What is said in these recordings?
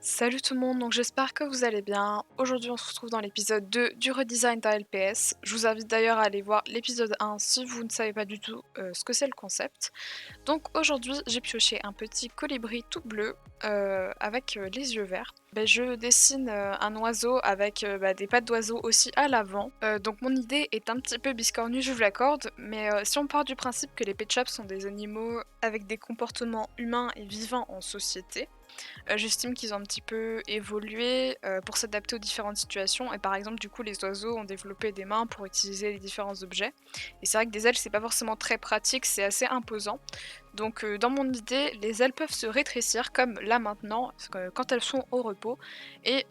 Salut tout le monde, donc j'espère que vous allez bien. Aujourd'hui on se retrouve dans l'épisode 2 du redesign d'ALPS. Je vous invite d'ailleurs à aller voir l'épisode 1 si vous ne savez pas du tout ce que c'est le concept. Donc aujourd'hui j'ai pioché un petit colibri tout bleu avec les yeux verts. Je dessine un oiseau avec des pattes d'oiseau aussi à l'avant. Donc mon idée est un petit peu biscornue, je vous l'accorde, mais si on part du principe que les pet shops sont des animaux avec des comportements humains et vivants en société, j'estime qu'ils ont un petit peu évolué, pour s'adapter aux différentes situations et par exemple, du coup, les oiseaux ont développé des mains pour utiliser les différents objets et c'est vrai que des ailes, c'est pas forcément très pratique, c'est assez imposant. Donc dans mon idée, les ailes peuvent se rétrécir comme là maintenant, quand elles sont au repos et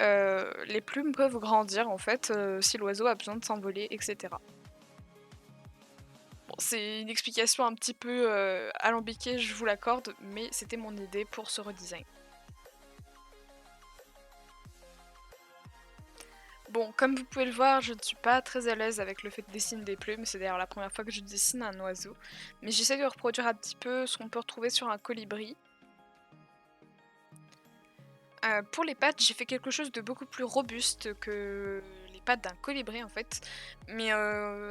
les plumes peuvent grandir en fait, si l'oiseau a besoin de s'envoler et cetera. Bon, c'est une explication un petit peu, alambiquée, je vous l'accorde, mais c'était mon idée pour ce redesign. Bon, comme vous pouvez le voir, je ne suis pas très à l'aise avec le fait de dessiner des plumes, c'est d'ailleurs la première fois que je dessine un oiseau, mais j'essaie de reproduire un petit peu ce qu'on peut retrouver sur un colibri. Pour les pattes, j'ai fait quelque chose de beaucoup plus robuste que les pattes d'un colibri en fait, mais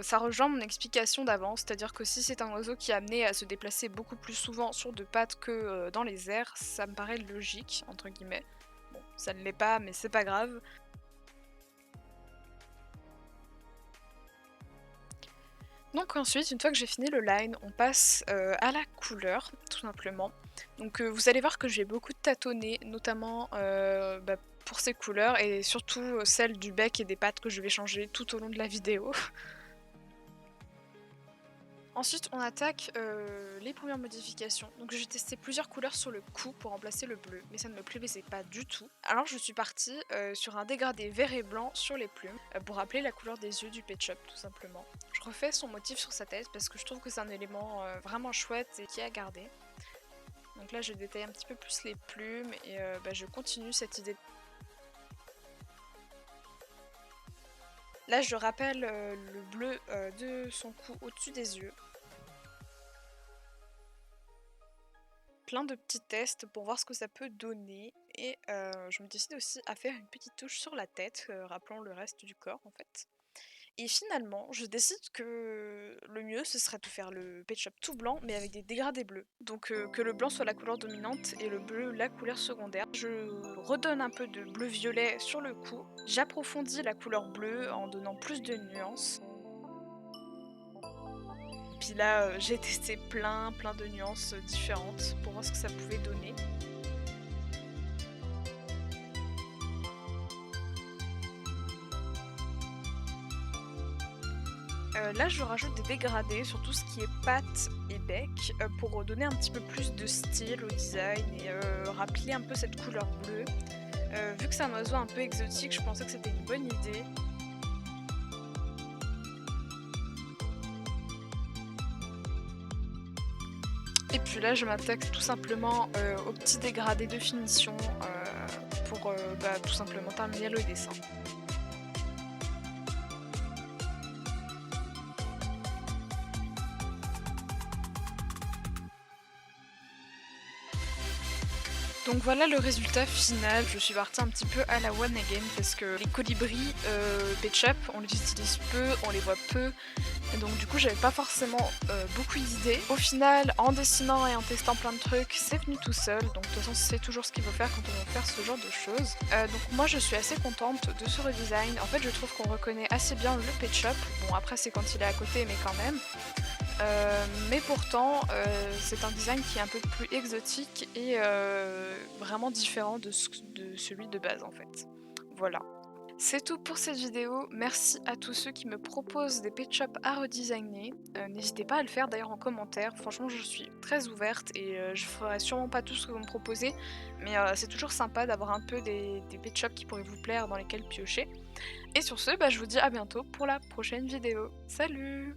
ça rejoint mon explication d'avant, c'est-à-dire que si c'est un oiseau qui est amené à se déplacer beaucoup plus souvent sur 2 pattes que, dans les airs, ça me paraît «logique» entre guillemets. Bon, ça ne l'est pas, mais c'est pas grave. Donc ensuite, une fois que j'ai fini le line, on passe, à la couleur, tout simplement. Donc vous allez voir que je vais beaucoup tâtonner, notamment, pour ces couleurs et surtout, celle du bec et des pattes que je vais changer tout au long de la vidéo. Ensuite, on attaque, les premières modifications. Donc j'ai testé plusieurs couleurs sur le cou pour remplacer le bleu, mais ça ne me plaisait pas du tout. Alors je suis partie, sur un dégradé vert et blanc sur les plumes, pour rappeler la couleur des yeux du Pet Shop, tout simplement. Je refais son motif sur sa tête parce que je trouve que c'est un élément, vraiment chouette et qui est à garder. Donc là, je détaille un petit peu plus les plumes et je continue cette idée. Là, je rappelle, le bleu, de son cou au-dessus des yeux. Plein de petits tests pour voir ce que ça peut donner et je me décide aussi à faire une petite touche sur la tête, rappelant le reste du corps en fait. Et finalement, je décide que le mieux ce serait de faire le Pet Shop tout blanc mais avec des dégradés bleus. Donc que le blanc soit la couleur dominante et le bleu la couleur secondaire. Je redonne un peu de bleu-violet sur le cou, j'approfondis la couleur bleue en donnant plus de nuances. Puis là, j'ai testé plein de nuances, différentes pour voir ce que ça pouvait donner. Là, je rajoute des dégradés sur tout ce qui est pattes et bec, pour donner un petit peu plus de style au design et rappeler un peu cette couleur bleue. Vu que c'est un oiseau un peu exotique, je pensais que c'était une bonne idée. Et puis là, je m'attaque tout simplement, aux petits dégradés de finition, pour, tout simplement terminer le dessin. Donc voilà le résultat final, je suis partie un petit peu à la one again parce que les colibris, Pet Shop, on les utilise peu, on les voit peu et donc du coup j'avais pas forcément, beaucoup d'idées. Au final, en dessinant et en testant plein de trucs, c'est venu tout seul, donc de toute façon c'est toujours ce qu'il faut faire quand on veut faire ce genre de choses. Donc moi je suis assez contente de ce redesign. En fait je trouve qu'on reconnaît assez bien le Pet Shop. Bon après c'est quand il est à côté mais quand même. Mais pourtant, c'est un design qui est un peu plus exotique et vraiment différent de celui de base en fait. Voilà. C'est tout pour cette vidéo. Merci à tous ceux qui me proposent des pet shops à redesigner. N'hésitez pas à le faire d'ailleurs en commentaire. Franchement, je suis très ouverte et je ferai sûrement pas tout ce que vous me proposez, mais c'est toujours sympa d'avoir un peu des pet shops qui pourraient vous plaire, dans lesquels piocher. Et sur ce, je vous dis à bientôt pour la prochaine vidéo. Salut!